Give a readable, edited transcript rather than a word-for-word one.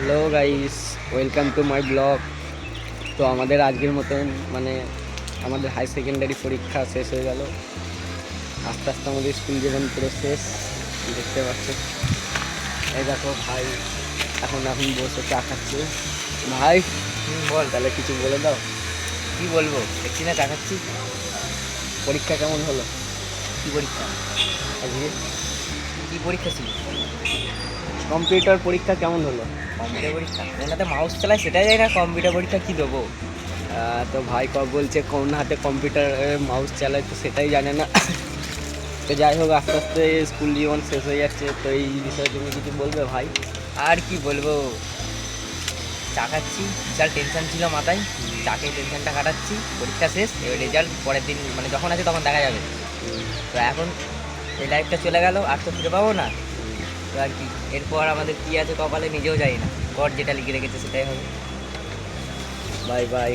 Hello guys, welcome to my blog. তো আমাদের আজকের মতন আমাদের হাই সেকেন্ডারি পরীক্ষা শেষ হয়ে গেল। আস্তে আস্তে আমাদের স্কুল জীবন পুরো শেষ। দেখতে পাচ্ছ, এই দেখো ভাই এখন বসে চা খাচ্ছে। ভাই বল তাহলে কিছু বলে দাও। কি বলবো, দেখছি না দেখাচ্ছি। পরীক্ষা কেমন হলো কি পরীক্ষা? আজকে? কি পরীক্ষা ছিল? কম্পিউটার পরীক্ষা কেমন হলো? কম্পিউটার পরীক্ষা কোন হাতে মাউস চালায় সেটাই জানি না। কম্পিউটার পরীক্ষা কি দেবো? তো ভাই বলছে কোন হাতে কম্পিউটার মাউস চালায়, তো সেটাই জানে না। তো যাই হোক, আস্তে আস্তে স্কুল জীবন শেষ হয়ে যাচ্ছে। তো এই বিষয়ে তুমি কিছু বলবে ভাই? আর কি বলবো, চা খাচ্ছি, বিশাল টেনশন ছিল মাথায়। চাকে টেনশনটা কাটাচ্ছি। পরীক্ষা শেষ, এবার রেজাল্ট পরের দিন যখন আছে তখন দেখা যাবে। তো এখন এই লাইফটা চলে গেল, আর তো ফিরে পাবো না। তো আর কি, এরপর আমাদের কী আছে কপালে নিজেও জানি না। গড যেটা লিখে রেখেছে সেটাই হবে। Bye bye.